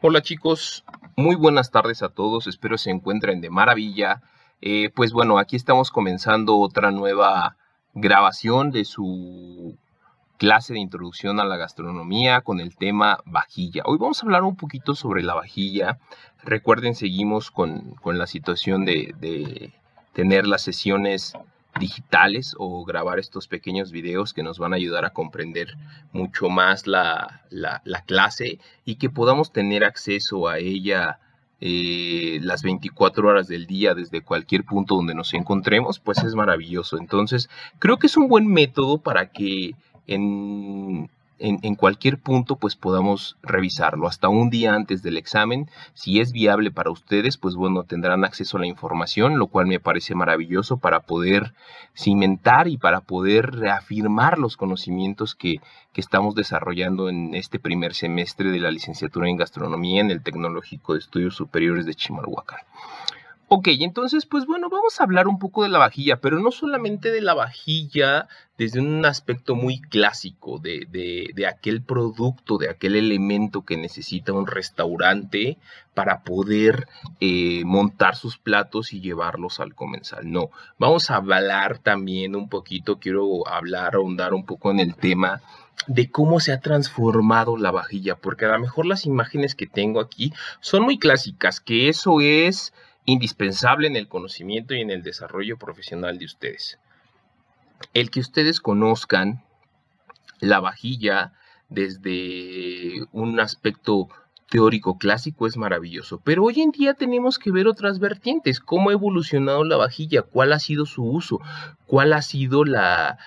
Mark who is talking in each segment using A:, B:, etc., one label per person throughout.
A: Hola chicos, muy buenas tardes a todos, espero se encuentren de maravilla. Pues bueno, aquí estamos comenzando otra nueva grabación de su clase de introducción a la gastronomía con el tema vajilla. Hoy vamos a hablar un poquito sobre la vajilla. Recuerden, seguimos con la situación de tener las sesiones digitales o grabar estos pequeños videos que nos van a ayudar a comprender mucho más la clase y que podamos tener acceso a ella las 24 horas del día desde cualquier punto donde nos encontremos, pues es maravilloso. Entonces, creo que es un buen método para que en cualquier punto pues podamos revisarlo hasta un día antes del examen. Si es viable para ustedes, pues bueno, tendrán acceso a la información, lo cual me parece maravilloso para poder cimentar y para poder reafirmar los conocimientos que estamos desarrollando en este primer semestre de la licenciatura en gastronomía en el Tecnológico de Estudios Superiores de Chimalhuacán. Ok, entonces, pues bueno, vamos a hablar un poco de la vajilla, pero no solamente de la vajilla desde un aspecto muy clásico, de aquel producto, de aquel elemento que necesita un restaurante para poder montar sus platos y llevarlos al comensal. No, vamos a hablar también un poquito, quiero hablar, ahondar un poco en el tema de cómo se ha transformado la vajilla, porque a lo mejor las imágenes que tengo aquí son muy clásicas, que eso es indispensable en el conocimiento y en el desarrollo profesional de ustedes. El que ustedes conozcan la vajilla desde un aspecto teórico clásico es maravilloso, pero hoy en día tenemos que ver otras vertientes, cómo ha evolucionado la vajilla, cuál ha sido su uso, cuál ha sido la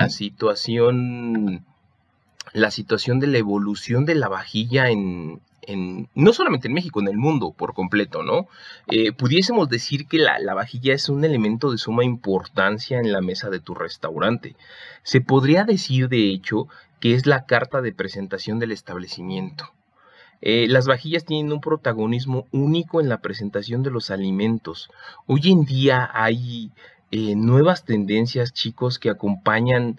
A: situación de la evolución de la vajilla no solamente en México, en el mundo por completo, ¿no? Pudiésemos decir que la vajilla es un elemento de suma importancia en la mesa de tu restaurante. Se podría decir, de hecho, que es la carta de presentación del establecimiento. Las vajillas tienen un protagonismo único en la presentación de los alimentos. Hoy en día hay nuevas tendencias, chicos, que acompañan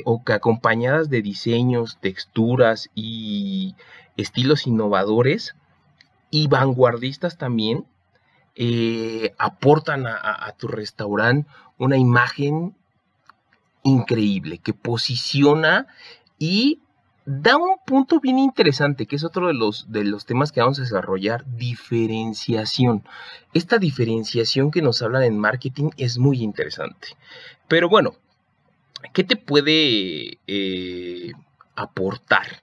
A: o que acompañadas de diseños, texturas y estilos innovadores y vanguardistas también, aportan a tu restaurante una imagen increíble que posiciona y da un punto bien interesante, que es otro de los temas que vamos a desarrollar: diferenciación. Esta diferenciación que nos hablan en marketing es muy interesante. Pero bueno, ¿qué te puede aportar?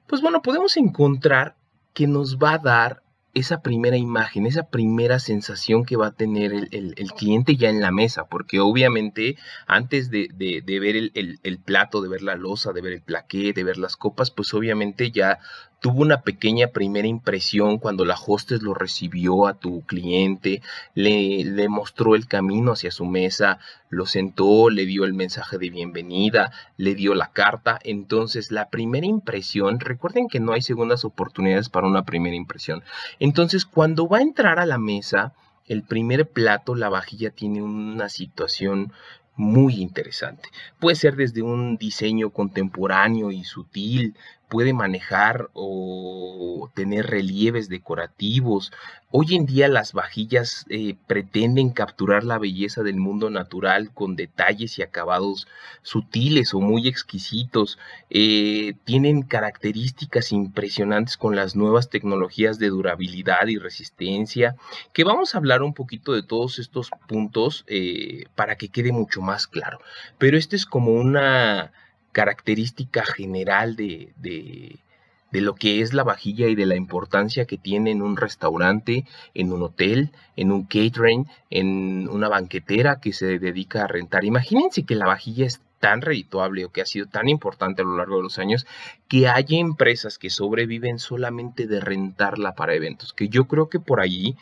A: Pues bueno, podemos encontrar que nos va a dar esa primera imagen, esa primera sensación que va a tener el cliente ya en la mesa, porque obviamente antes de ver el plato, de ver la loza, de ver el plaqué, de ver las copas, pues obviamente ya tuvo una pequeña primera impresión cuando la hostess lo recibió a tu cliente, le mostró el camino hacia su mesa, lo sentó, le dio el mensaje de bienvenida, le dio la carta. Entonces la primera impresión, recuerden que no hay segundas oportunidades para una primera impresión. Entonces cuando va a entrar a la mesa, el primer plato, la vajilla tiene una situación muy interesante. Puede ser desde un diseño contemporáneo y sutil, puede manejar o tener relieves decorativos. Hoy en día las vajillas pretenden capturar la belleza del mundo natural con detalles y acabados sutiles o muy exquisitos. Tienen características impresionantes con las nuevas tecnologías de durabilidad y resistencia, que vamos a hablar un poquito de todos estos puntos para que quede mucho más claro. Pero esto es como una característica general de lo que es la vajilla y de la importancia que tiene en un restaurante, en un hotel, en un catering, en una banquetera que se dedica a rentar. Imagínense que la vajilla es tan redituable o que ha sido tan importante a lo largo de los años, que hay empresas que sobreviven solamente de rentarla para eventos, que yo creo que por allí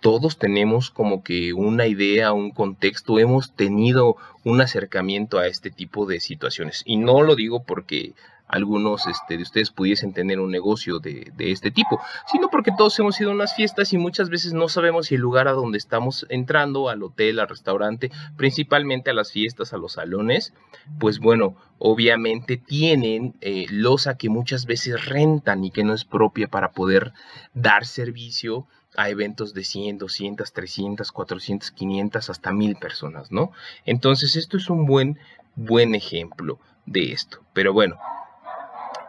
A: todos tenemos como que una idea, un contexto, hemos tenido un acercamiento a este tipo de situaciones. Y no lo digo porque algunos de ustedes pudiesen tener un negocio de este tipo, sino porque todos hemos ido a unas fiestas y muchas veces no sabemos si el lugar a donde estamos entrando, al hotel, al restaurante, principalmente a las fiestas, a los salones, pues bueno, obviamente tienen loza que muchas veces rentan y que no es propia para poder dar servicio a eventos de 100, 200, 300, 400, 500, hasta 1000 personas, ¿no? Entonces esto es un buen ejemplo de esto. Pero bueno,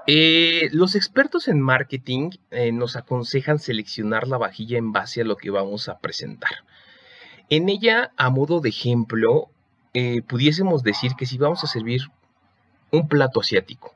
A: los expertos en marketing nos aconsejan seleccionar la vajilla en base a lo que vamos a presentar. En ella, a modo de ejemplo, pudiésemos decir que si vamos a servir un plato asiático,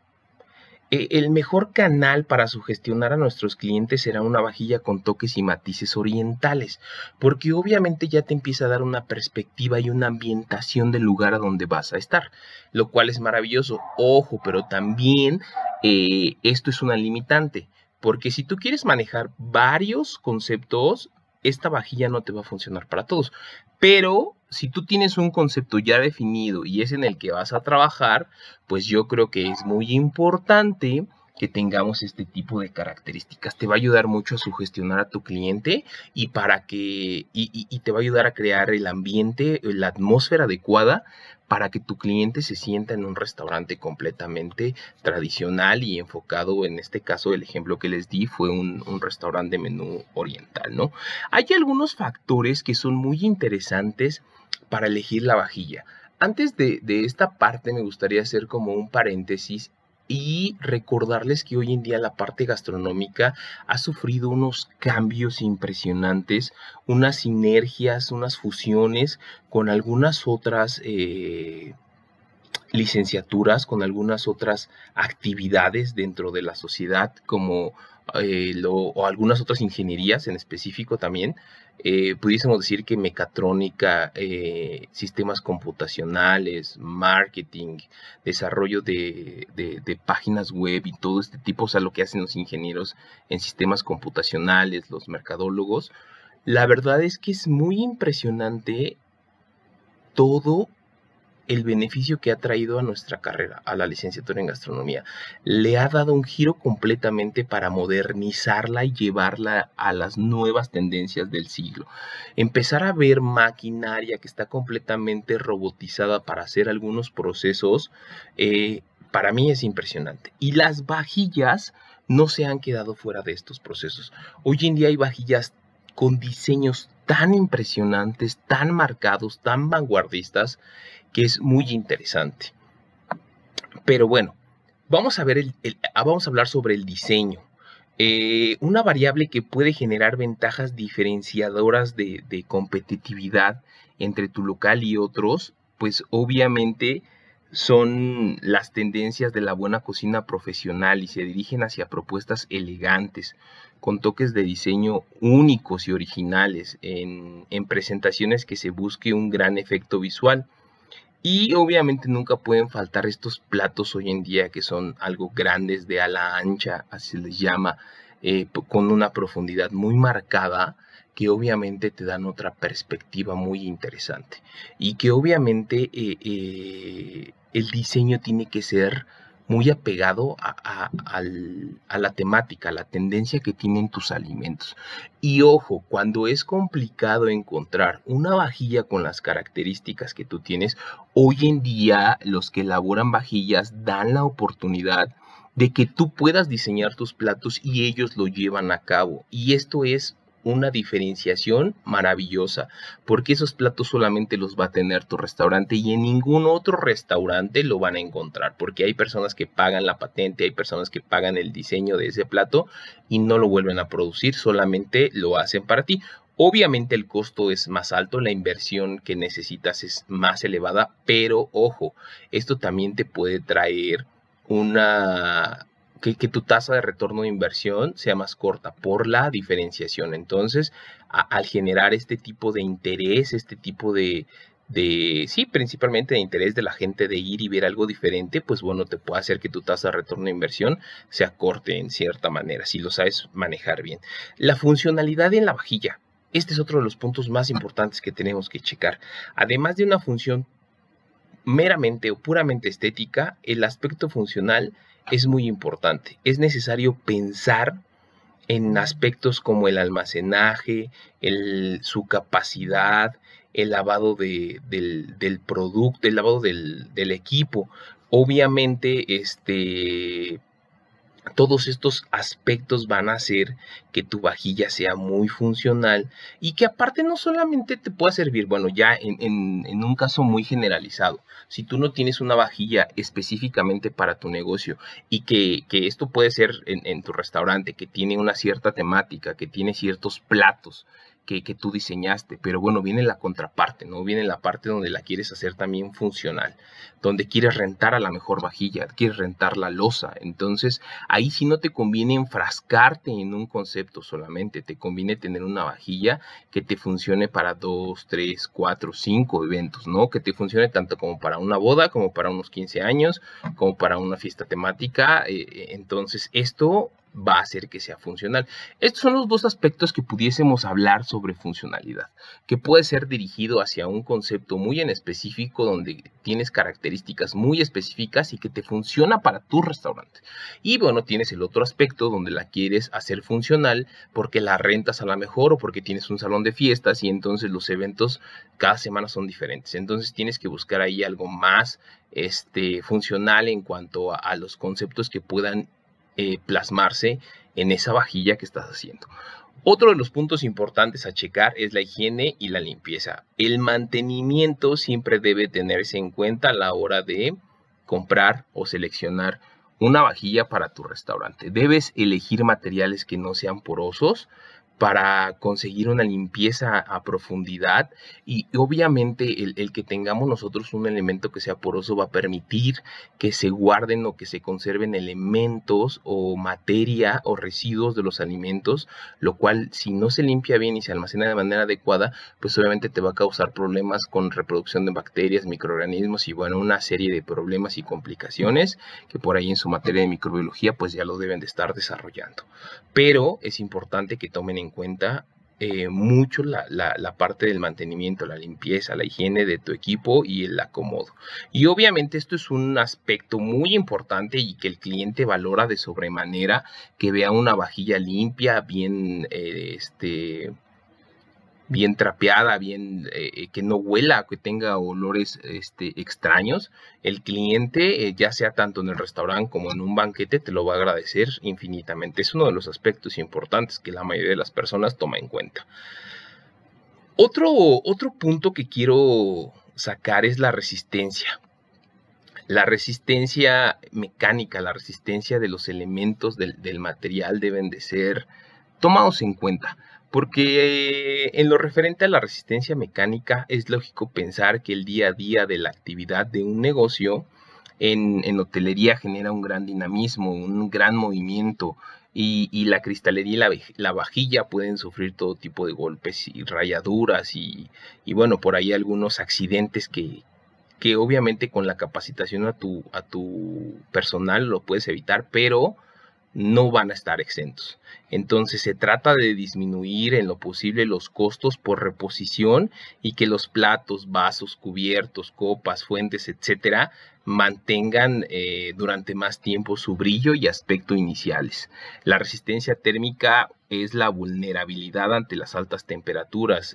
A: el mejor canal para sugestionar a nuestros clientes será una vajilla con toques y matices orientales, porque obviamente ya te empieza a dar una perspectiva y una ambientación del lugar a donde vas a estar, lo cual es maravilloso. Ojo, pero también esto es una limitante, porque si tú quieres manejar varios conceptos, esta vajilla no te va a funcionar para todos. Pero si tú tienes un concepto ya definido y es en el que vas a trabajar, pues yo creo que es muy importante que tengamos este tipo de características. Te va a ayudar mucho a sugestionar a tu cliente y te va a ayudar a crear el ambiente, la atmósfera adecuada para que tu cliente se sienta en un restaurante completamente tradicional y enfocado. En este caso, el ejemplo que les di fue un restaurante de menú oriental, ¿no? Hay algunos factores que son muy interesantes para elegir la vajilla. Antes de esta parte me gustaría hacer como un paréntesis y recordarles que hoy en día la parte gastronómica ha sufrido unos cambios impresionantes, unas sinergias, unas fusiones con algunas otras licenciaturas, con algunas otras actividades dentro de la sociedad, como o algunas otras ingenierías en específico también. Pudiésemos decir que mecatrónica, sistemas computacionales, marketing, desarrollo de páginas web y todo este tipo, o sea, lo que hacen los ingenieros en sistemas computacionales, los mercadólogos. La verdad es que es muy impresionante todo el beneficio que ha traído a nuestra carrera, a la licenciatura en gastronomía. Le ha dado un giro completamente para modernizarla y llevarla a las nuevas tendencias del siglo. Empezar a ver maquinaria que está completamente robotizada para hacer algunos procesos, para mí es impresionante. Y las vajillas no se han quedado fuera de estos procesos. Hoy en día hay vajillas con diseños tan impresionantes, tan marcados, tan vanguardistas, que es muy interesante. Pero bueno, vamos a hablar sobre el diseño. Una variable que puede generar ventajas diferenciadoras de competitividad entre tu local y otros, pues obviamente son las tendencias de la buena cocina profesional y se dirigen hacia propuestas elegantes, con toques de diseño únicos y originales, en presentaciones que se busque un gran efecto visual. Y obviamente nunca pueden faltar estos platos hoy en día que son algo grandes, de ala ancha, así se les llama, con una profundidad muy marcada, que obviamente te dan otra perspectiva muy interesante. Y que obviamente el diseño tiene que ser muy apegado a la temática, a la tendencia que tienen tus alimentos. Y ojo, cuando es complicado encontrar una vajilla con las características que tú tienes, hoy en día los que elaboran vajillas dan la oportunidad de que tú puedas diseñar tus platos y ellos lo llevan a cabo. Y esto es una diferenciación maravillosa, porque esos platos solamente los va a tener tu restaurante y en ningún otro restaurante lo van a encontrar, porque hay personas que pagan la patente, hay personas que pagan el diseño de ese plato y no lo vuelven a producir, solamente lo hacen para ti. Obviamente el costo es más alto, la inversión que necesitas es más elevada, pero ojo, esto también te puede traer que tu tasa de retorno de inversión sea más corta por la diferenciación. Entonces, al generar este tipo de interés, este tipo sí, principalmente de interés de la gente de ir y ver algo diferente, pues bueno, te puede hacer que tu tasa de retorno de inversión se acorte en cierta manera, si lo sabes manejar bien. La funcionalidad en la vajilla. Este es otro de los puntos más importantes que tenemos que checar. Además de una función meramente o puramente estética, el aspecto funcional es muy importante. Es necesario pensar en aspectos como el almacenaje, su capacidad, el lavado del producto, el lavado del equipo. Obviamente, todos estos aspectos van a hacer que tu vajilla sea muy funcional y que aparte no solamente te pueda servir, bueno, ya en un caso muy generalizado, si tú no tienes una vajilla específicamente para tu negocio y que esto puede ser en tu restaurante, que tiene una cierta temática, que tiene ciertos platos que tú diseñaste, pero bueno, viene la contraparte, ¿no? Viene la parte donde la quieres hacer también funcional, donde quieres rentar a la mejor vajilla, quieres rentar la loza. Entonces, ahí sí no te conviene enfrascarte en un concepto solamente, te conviene tener una vajilla que te funcione para 2, 3, 4, 5 eventos, ¿no? Que te funcione tanto como para una boda, como para unos 15 años, como para una fiesta temática. Entonces, esto va a hacer que sea funcional. Estos son los dos aspectos que pudiésemos hablar sobre funcionalidad, que puede ser dirigido hacia un concepto muy en específico donde tienes características muy específicas y que te funciona para tu restaurante. Y bueno, tienes el otro aspecto donde la quieres hacer funcional porque la rentas a la mejor o porque tienes un salón de fiestas y entonces los eventos cada semana son diferentes. Entonces tienes que buscar ahí algo más funcional en cuanto a los conceptos que puedan plasmarse en esa vajilla que estás haciendo. Otro de los puntos importantes a checar es la higiene y la limpieza. El mantenimiento siempre debe tenerse en cuenta a la hora de comprar o seleccionar una vajilla para tu restaurante. Debes elegir materiales que no sean porosos para conseguir una limpieza a profundidad y obviamente el que tengamos nosotros un elemento que sea poroso va a permitir que se guarden o que se conserven elementos o materia o residuos de los alimentos, lo cual si no se limpia bien y se almacena de manera adecuada, pues obviamente te va a causar problemas con reproducción de bacterias, microorganismos y bueno, una serie de problemas y complicaciones que por ahí en su materia de microbiología pues ya lo deben de estar desarrollando. Pero es importante que tomen en cuenta mucho la parte del mantenimiento, la limpieza, la higiene de tu equipo y el acomodo. Y obviamente esto es un aspecto muy importante y que el cliente valora de sobremanera, que vea una vajilla limpia, bien bien trapeada, bien que no huela, que tenga olores extraños. El cliente, ya sea tanto en el restaurante como en un banquete, te lo va a agradecer infinitamente. Es uno de los aspectos importantes que la mayoría de las personas toma en cuenta. Otro punto que quiero sacar es la resistencia. La resistencia mecánica, la resistencia de los elementos del material deben de ser tomados en cuenta. Porque en lo referente a la resistencia mecánica es lógico pensar que el día a día de la actividad de un negocio en hotelería genera un gran dinamismo, un gran movimiento y la cristalería y la vajilla pueden sufrir todo tipo de golpes y rayaduras y bueno, por ahí algunos accidentes que obviamente con la capacitación a tu personal lo puedes evitar, pero no van a estar exentos. Entonces se trata de disminuir en lo posible los costos por reposición y que los platos, vasos, cubiertos, copas, fuentes, etcétera, mantengan durante más tiempo su brillo y aspecto iniciales. La resistencia térmica es la vulnerabilidad ante las altas temperaturas,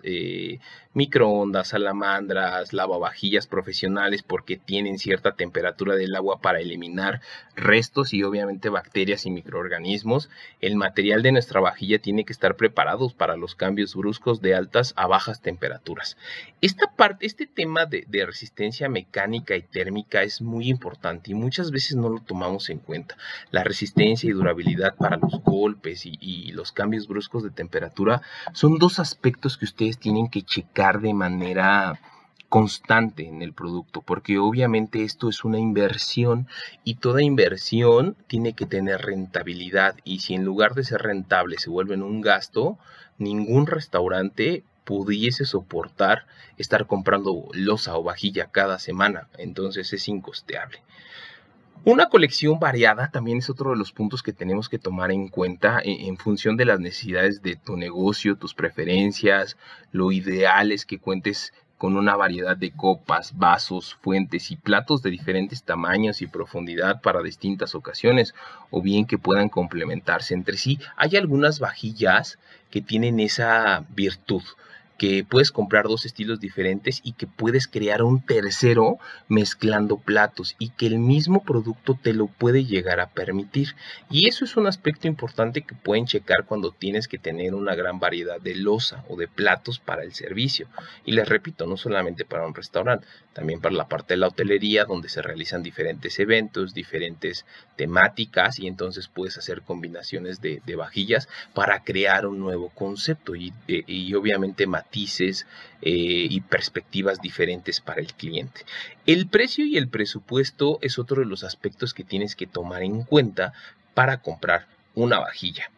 A: microondas, salamandras, lavavajillas profesionales porque tienen cierta temperatura del agua para eliminar restos y obviamente bacterias y microorganismos. El material de nuestra vajilla tiene que estar preparado para los cambios bruscos de altas a bajas temperaturas. Este tema de resistencia mecánica y térmica es muy importante y muchas veces no lo tomamos en cuenta. La resistencia y durabilidad para los golpes y los cambios bruscos de temperatura son dos aspectos que ustedes tienen que checar de manera constante en el producto, porque obviamente esto es una inversión y toda inversión tiene que tener rentabilidad y si en lugar de ser rentable se vuelve en un gasto, ningún restaurante pudiese soportar estar comprando loza o vajilla cada semana, entonces es incosteable. Una colección variada también es otro de los puntos que tenemos que tomar en cuenta en función de las necesidades de tu negocio, tus preferencias. Lo ideal es que cuentes con una variedad de copas, vasos, fuentes y platos de diferentes tamaños y profundidad para distintas ocasiones, o bien que puedan complementarse entre sí. Hay algunas vajillas que tienen esa virtud, que puedes comprar dos estilos diferentes y que puedes crear un tercero mezclando platos y que el mismo producto te lo puede llegar a permitir. Y eso es un aspecto importante que pueden checar cuando tienes que tener una gran variedad de loza o de platos para el servicio. Y les repito, no solamente para un restaurante, también para la parte de la hotelería, donde se realizan diferentes eventos, diferentes temáticas, y entonces puedes hacer combinaciones de vajillas para crear un nuevo concepto y obviamente matices y perspectivas diferentes para el cliente. El precio y el presupuesto es otro de los aspectos que tienes que tomar en cuenta para comprar una vajilla.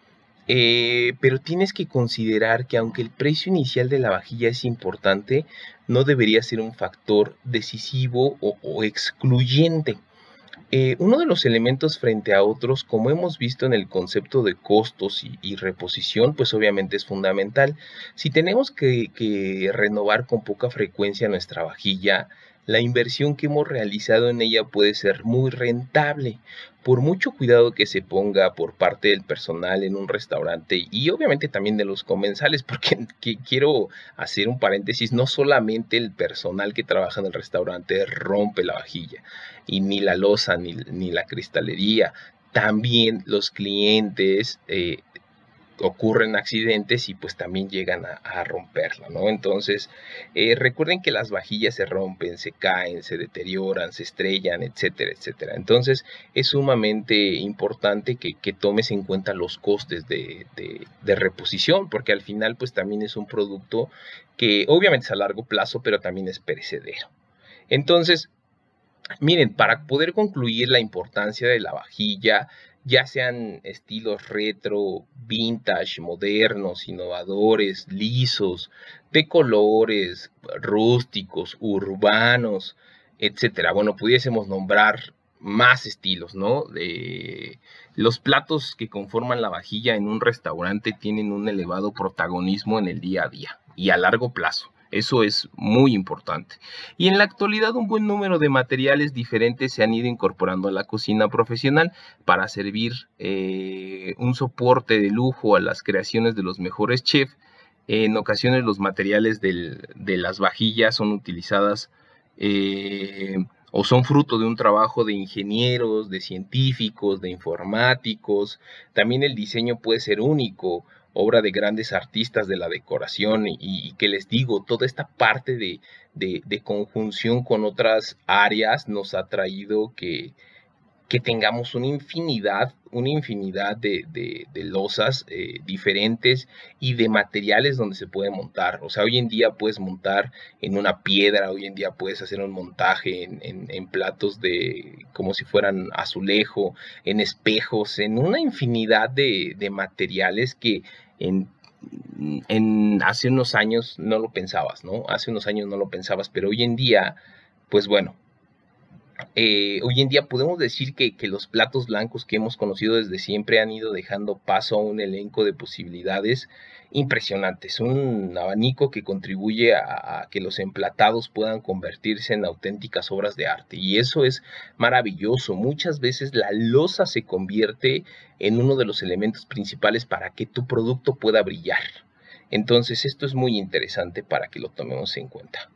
A: Pero tienes que considerar que aunque el precio inicial de la vajilla es importante, no debería ser un factor decisivo o excluyente. Uno de los elementos frente a otros, como hemos visto en el concepto de costos y reposición, pues obviamente es fundamental. Si tenemos que renovar con poca frecuencia nuestra vajilla, la inversión que hemos realizado en ella puede ser muy rentable. Por mucho cuidado que se ponga por parte del personal en un restaurante y obviamente también de los comensales, porque quiero hacer un paréntesis, no solamente el personal que trabaja en el restaurante rompe la vajilla, y ni la loza ni la cristalería, también los clientes ocurren accidentes y pues también llegan a romperla, ¿no? Entonces, recuerden que las vajillas se rompen, se caen, se deterioran, se estrellan, etcétera, etcétera. Entonces, es sumamente importante que tomes en cuenta los costes de reposición, porque al final pues también es un producto que obviamente es a largo plazo, pero también es perecedero. Entonces, miren, para poder concluir la importancia de la vajilla, ya sean estilos retro, vintage, modernos, innovadores, lisos, de colores, rústicos, urbanos, etcétera. Bueno, pudiésemos nombrar más estilos, ¿no? Los platos que conforman la vajilla en un restaurante tienen un elevado protagonismo en el día a día y a largo plazo. Eso es muy importante. Y en la actualidad un buen número de materiales diferentes se han ido incorporando a la cocina profesional para servir un soporte de lujo a las creaciones de los mejores chefs. En ocasiones los materiales de las vajillas son utilizadas o son fruto de un trabajo de ingenieros, de científicos, de informáticos. También el diseño puede ser único, obra de grandes artistas de la decoración y que les digo, toda esta parte de conjunción con otras áreas nos ha traído que tengamos una infinidad de losas diferentes y de materiales donde se puede montar. O sea, hoy en día puedes montar en una piedra, hoy en día puedes hacer un montaje en platos como si fueran azulejo, en espejos, en una infinidad de materiales que hace unos años no lo pensabas, ¿no? Hace unos años no lo pensabas, pero hoy en día, pues bueno, hoy en día podemos decir que los platos blancos que hemos conocido desde siempre han ido dejando paso a un elenco de posibilidades impresionantes, un abanico que contribuye a que los emplatados puedan convertirse en auténticas obras de arte, y eso es maravilloso. Muchas veces la loza se convierte en uno de los elementos principales para que tu producto pueda brillar. Entonces esto es muy interesante para que lo tomemos en cuenta.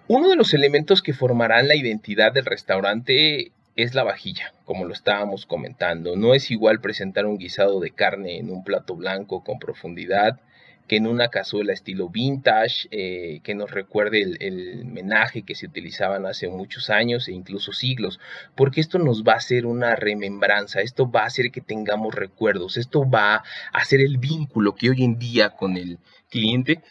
A: Uno de los elementos que formarán la identidad del restaurante es la vajilla, como lo estábamos comentando. No es igual presentar un guisado de carne en un plato blanco con profundidad que en una cazuela estilo vintage, que nos recuerde el menaje que se utilizaban hace muchos años e incluso siglos, porque esto nos va a hacer una remembranza, esto va a hacer que tengamos recuerdos, esto va a hacer el vínculo que hoy en día con el cliente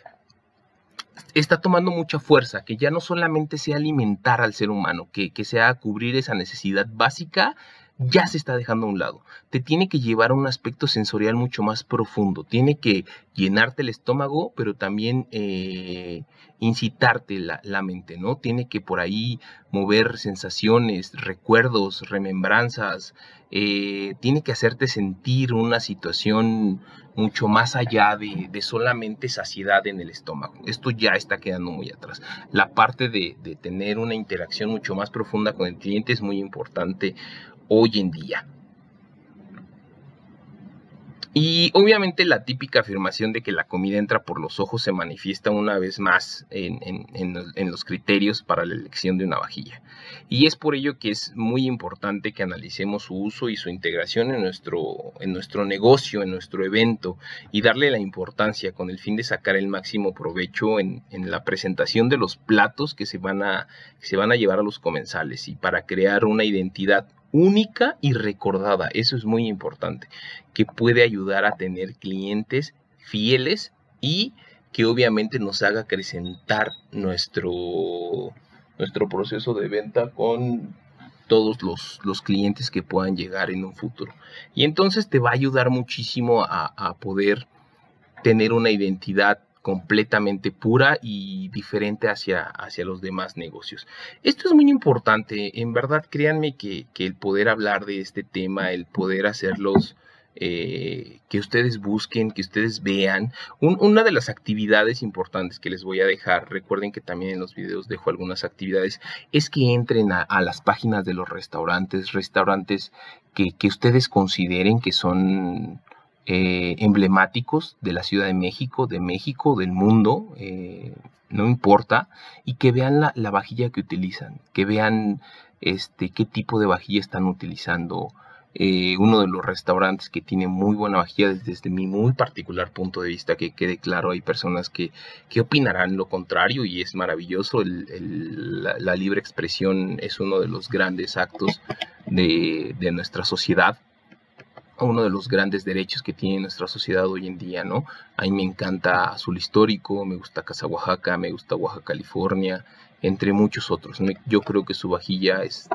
A: está tomando mucha fuerza, que ya no solamente sea alimentar al ser humano, que sea cubrir esa necesidad básica ya se está dejando a un lado. Te tiene que llevar a un aspecto sensorial mucho más profundo. Tiene que llenarte el estómago, pero también incitarte la mente, ¿no? Tiene que por ahí mover sensaciones, recuerdos, remembranzas. Tiene que hacerte sentir una situación mucho más allá de solamente saciedad en el estómago. Esto ya está quedando muy atrás. La parte de tener una interacción mucho más profunda con el cliente es muy importante hoy en día. Y obviamente la típica afirmación de que la comida entra por los ojos se manifiesta una vez más en los criterios para la elección de una vajilla. Y es por ello que es muy importante que analicemos su uso y su integración en nuestro negocio, en nuestro evento, y darle la importancia con el fin de sacar el máximo provecho en la presentación de los platos que se van a llevar a los comensales, y para crear una identidad única y recordada. Eso es muy importante, que puede ayudar a tener clientes fieles y que obviamente nos haga acrecentar nuestro proceso de venta con todos los clientes que puedan llegar en un futuro. Y entonces te va a ayudar muchísimo a poder tener una identidad completamente pura y diferente hacia los demás negocios. Esto es muy importante, en verdad. Créanme que el poder hablar de este tema, el poder hacerlos, que ustedes busquen, que ustedes vean. Una de las actividades importantes que les voy a dejar, recuerden que también en los videos dejo algunas actividades, es que entren a las páginas de los restaurantes que ustedes consideren que son emblemáticos de la Ciudad de México, del mundo, no importa, y que vean la vajilla que utilizan, que vean qué tipo de vajilla están utilizando. Uno de los restaurantes que tiene muy buena vajilla, desde mi muy particular punto de vista, que quede claro, hay personas que opinarán lo contrario, y es maravilloso. La libre expresión es uno de los grandes actos de nuestra sociedad, uno de los grandes derechos que tiene nuestra sociedad hoy en día, ¿no? A mí me encanta Azul Histórico, me gusta Casa Oaxaca, me gusta Oaxaca, California, entre muchos otros. Yo creo que su vajilla es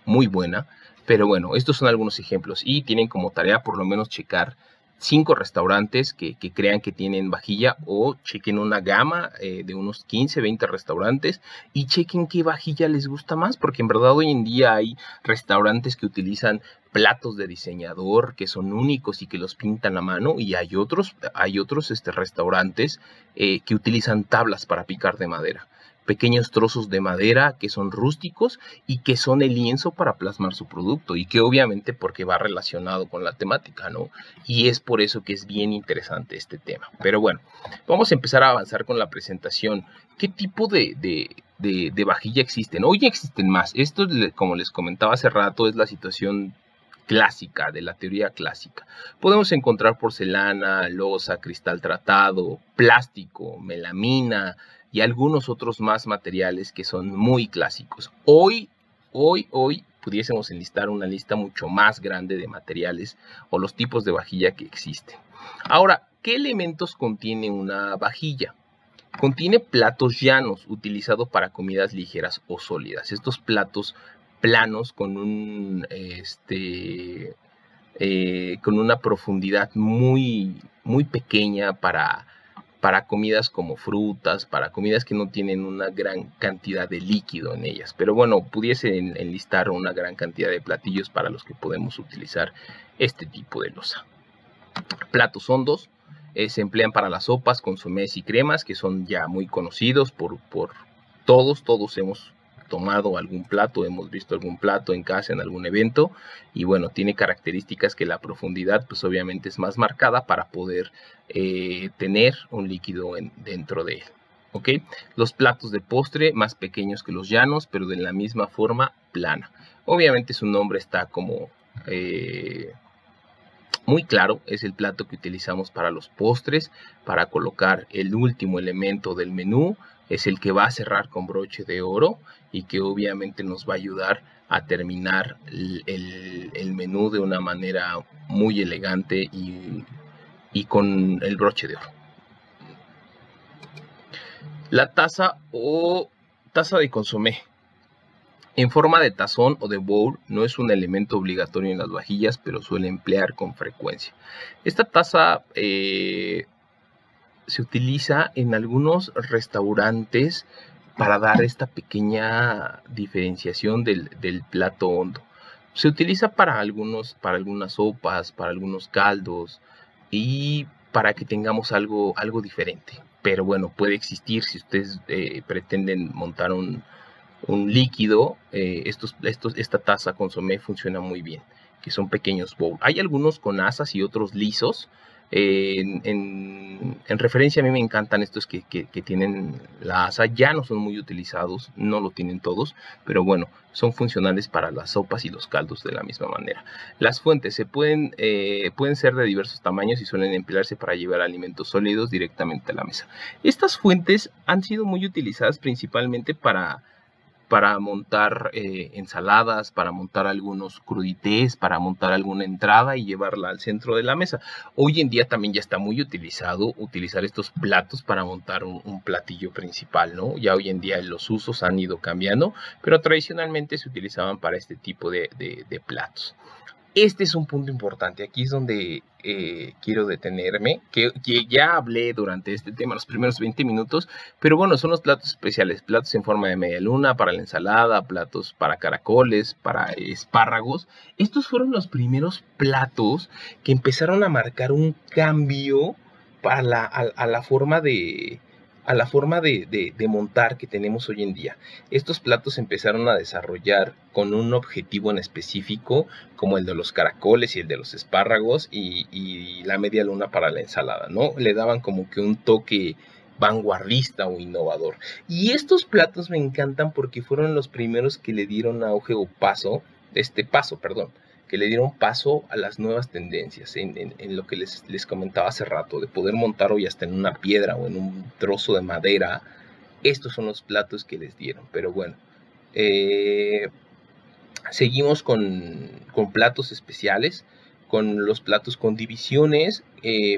A: muy buena, pero bueno, estos son algunos ejemplos, y tienen como tarea por lo menos checar 5 restaurantes que crean que tienen vajilla, o chequen una gama de unos 15, 20 restaurantes, y chequen qué vajilla les gusta más, porque en verdad hoy en día hay restaurantes que utilizan platos de diseñador que son únicos y que los pintan a mano, y hay otros restaurantes que utilizan tablas para picar de madera, pequeños trozos de madera que son rústicos y que son el lienzo para plasmar su producto, y que obviamente porque va relacionado con la temática, ¿no? Y es por eso que es bien interesante este tema. Pero bueno, vamos a empezar a avanzar con la presentación. ¿Qué tipo de vajilla existen? Hoy existen más. Esto, como les comentaba hace rato, es la situación clásica, de la teoría clásica. Podemos encontrar porcelana, loza, cristal tratado, plástico, melamina y algunos otros más materiales que son muy clásicos. Hoy pudiésemos enlistar una lista mucho más grande de materiales o los tipos de vajilla que existen. Ahora, ¿qué elementos contiene una vajilla? Contiene platos llanos, utilizados para comidas ligeras o sólidas. Estos platos planos con con una profundidad muy pequeña para comidas como frutas, para comidas que no tienen una gran cantidad de líquido en ellas. Pero bueno, pudiese enlistar una gran cantidad de platillos para los que podemos utilizar este tipo de loza. Platos hondos se emplean para las sopas, consomés y cremas, que son ya muy conocidos por todos hemos tomado algún plato, hemos visto algún plato en casa, en algún evento, y bueno, tiene características que la profundidad pues obviamente es más marcada para poder tener un líquido dentro de él. ¿Ok? Los platos de postre más pequeños que los llanos, pero de la misma forma plana. Obviamente su nombre está como muy claro, es el plato que utilizamos para los postres, para colocar el último elemento del menú, es el que va a cerrar con broche de oro y que obviamente nos va a ayudar a terminar el menú de una manera muy elegante y con el broche de oro. La taza o taza de consomé. En forma de tazón o de bowl, no es un elemento obligatorio en las vajillas, pero suele emplear con frecuencia. Esta taza se utiliza en algunos restaurantes para dar esta pequeña diferenciación del plato hondo. Se utiliza para algunas sopas, para algunos caldos y para que tengamos algo diferente. Pero bueno, puede existir si ustedes pretenden montar un líquido. Esta taza consomé funciona muy bien, que son pequeños bowls. Hay algunos con asas y otros lisos. En referencia, a mí me encantan estos que tienen la asa. Ya no son muy utilizados, no lo tienen todos, pero bueno, son funcionales para las sopas y los caldos de la misma manera. Las fuentes pueden ser de diversos tamaños y suelen emplearse para llevar alimentos sólidos directamente a la mesa. Estas fuentes han sido muy utilizadas principalmente para montar ensaladas, para montar algunos crudités, para montar alguna entrada y llevarla al centro de la mesa. Hoy en día también ya está muy utilizado utilizar estos platos para montar un platillo principal, ¿no? Ya hoy en día los usos han ido cambiando, pero tradicionalmente se utilizaban para este tipo de platos. Este es un punto importante, aquí es donde quiero detenerme, que ya hablé durante este tema los primeros 20 minutos, pero bueno, son los platos especiales, platos en forma de media luna, para la ensalada, platos para caracoles, para espárragos. Estos fueron los primeros platos que empezaron a marcar un cambio para a la forma de montar que tenemos hoy en día. Estos platos empezaron a desarrollar con un objetivo en específico, como el de los caracoles y el de los espárragos y la media luna para la ensalada, ¿no? Le daban como que un toque vanguardista o innovador. Y estos platos me encantan porque fueron los primeros que le dieron auge o que le dieron paso a las nuevas tendencias, en lo que les comentaba hace rato, de poder montar hoy hasta en una piedra o en un trozo de madera. Estos son los platos que les dieron, pero bueno, seguimos con platos especiales, con los platos con divisiones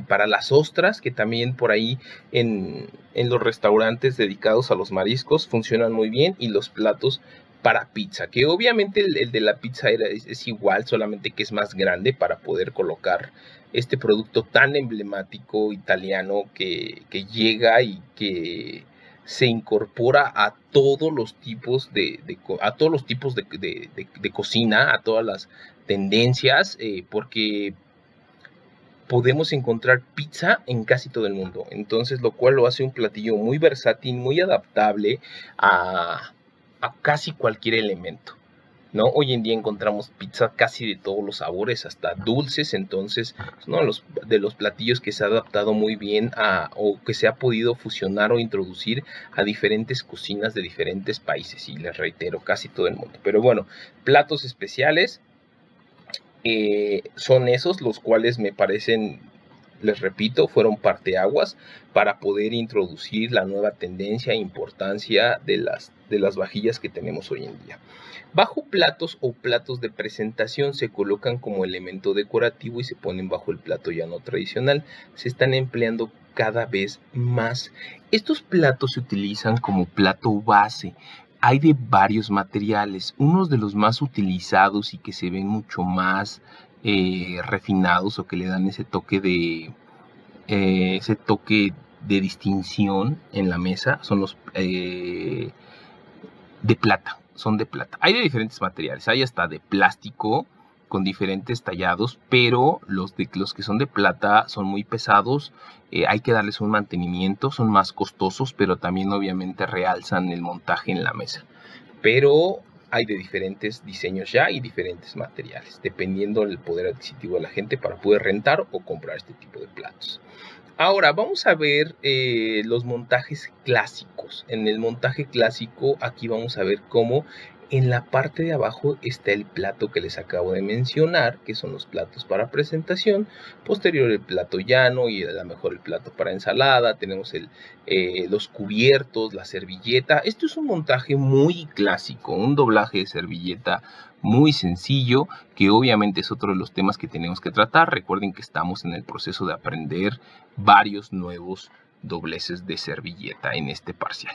A: para las ostras, que también por ahí en los restaurantes dedicados a los mariscos funcionan muy bien, y los platos para pizza, que obviamente el de la pizza es igual, solamente que es más grande para poder colocar este producto tan emblemático italiano que llega y que se incorpora a todos los tipos de cocina, a todas las tendencias, porque podemos encontrar pizza en casi todo el mundo. Entonces, lo cual lo hace un platillo muy versátil, muy adaptable a casi cualquier elemento, ¿no? Hoy en día encontramos pizza casi de todos los sabores, hasta dulces. Entonces, es uno de los platillos que se ha adaptado muy bien o que se ha podido fusionar o introducir a diferentes cocinas de diferentes países, y les reitero, casi todo el mundo. Pero bueno, platos especiales son esos, los cuales me parecen, les repito, fueron parteaguas para poder introducir la nueva tendencia e importancia de las vajillas que tenemos hoy en día. Bajo platos o platos de presentación se colocan como elemento decorativo y se ponen bajo el plato ya no tradicional. Se están empleando cada vez más. Estos platos se utilizan como plato base. Hay de varios materiales. Unos de los más utilizados y que se ven mucho más refinados, o que le dan ese toque de distinción en la mesa, son los de plata. Son de plata. Hay de diferentes materiales. Hay hasta de plástico con diferentes tallados, pero los que son de plata son muy pesados. Hay que darles un mantenimiento, son más costosos, pero también obviamente realzan el montaje en la mesa. Pero hay de diferentes diseños ya y diferentes materiales, dependiendo del poder adquisitivo de la gente para poder rentar o comprar este tipo de platos. Ahora vamos a ver los montajes clásicos. En el montaje clásico, aquí vamos a ver cómo en la parte de abajo está el plato que les acabo de mencionar, que son los platos para presentación. Posterior el plato llano y a lo mejor el plato para ensalada. Tenemos los cubiertos, la servilleta. Esto es un montaje muy clásico, un doblaje de servilleta muy sencillo, que obviamente es otro de los temas que tenemos que tratar. Recuerden que estamos en el proceso de aprender varios nuevos dobleces de servilleta en este parcial.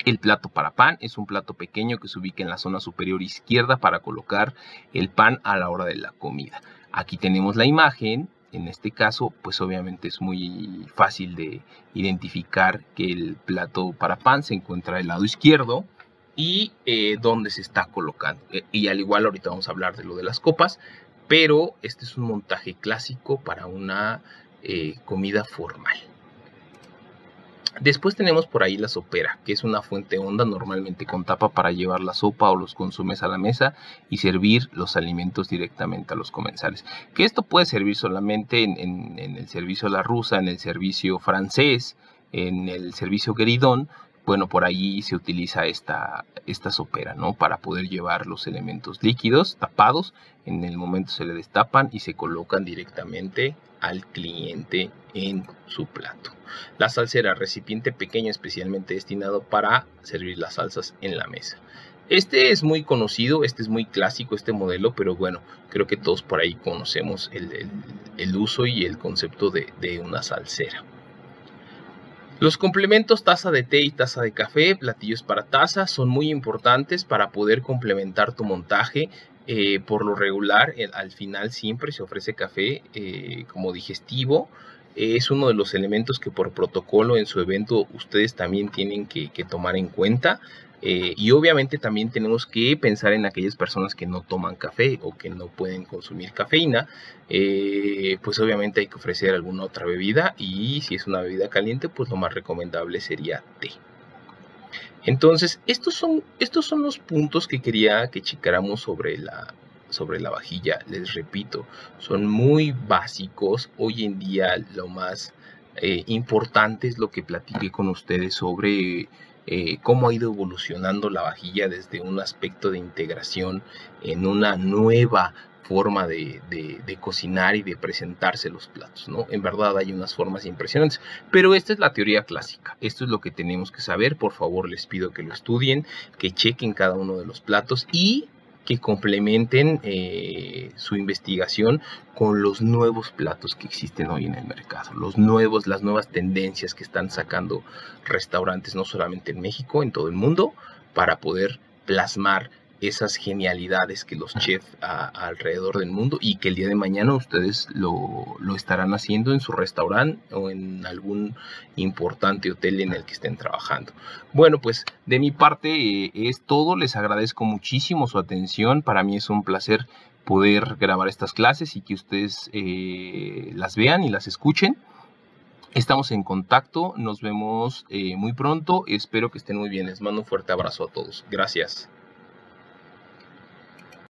A: El plato para pan es un plato pequeño que se ubica en la zona superior izquierda para colocar el pan a la hora de la comida. Aquí tenemos la imagen. En este caso, pues obviamente es muy fácil de identificar que el plato para pan se encuentra del lado izquierdo y dónde se está colocando. Y al igual ahorita vamos a hablar de lo de las copas, pero este es un montaje clásico para una comida formal. Después tenemos por ahí la sopera, que es una fuente honda normalmente con tapa para llevar la sopa o los consomés a la mesa y servir los alimentos directamente a los comensales. Que esto puede servir solamente en el servicio a la rusa, en el servicio francés, en el servicio gueridón. Bueno, por allí se utiliza esta sopera, ¿no? Para poder llevar los elementos líquidos tapados. En el momento se le destapan y se colocan directamente al cliente en su plato. La salsera, recipiente pequeño especialmente destinado para servir las salsas en la mesa. Este es muy conocido, este es muy clásico, este modelo, pero bueno, creo que todos por ahí conocemos el uso y el concepto de una salsera. Los complementos taza de té y taza de café, platillos para taza, son muy importantes para poder complementar tu montaje. Por lo regular, al final siempre se ofrece café como digestivo. Es uno de los elementos que por protocolo en su evento ustedes también tienen que tomar en cuenta. Y obviamente también tenemos que pensar en aquellas personas que no toman café o que no pueden consumir cafeína. Pues obviamente hay que ofrecer alguna otra bebida, y si es una bebida caliente, pues lo más recomendable sería té. Entonces, estos son los puntos que quería que checáramos sobre la vajilla. Les repito, son muy básicos. Hoy en día lo más importante es lo que platiqué con ustedes sobre cómo ha ido evolucionando la vajilla desde un aspecto de integración en una nueva forma de cocinar y de presentarse los platos, ¿no? En verdad hay unas formas impresionantes, pero esta es la teoría clásica. Esto es lo que tenemos que saber. Por favor, les pido que lo estudien, que chequen cada uno de los platos y que complementen su investigación con los nuevos platos que existen hoy en el mercado, las nuevas tendencias que están sacando restaurantes, no solamente en México, en todo el mundo, para poder plasmar esas genialidades que los chefs alrededor del mundo, y que el día de mañana ustedes lo estarán haciendo en su restaurante o en algún importante hotel en el que estén trabajando. Bueno, pues de mi parte es todo. Les agradezco muchísimo su atención. Para mí es un placer poder grabar estas clases y que ustedes las vean y las escuchen. Estamos en contacto, nos vemos muy pronto. Espero que estén muy bien. Les mando un fuerte abrazo a todos. Gracias.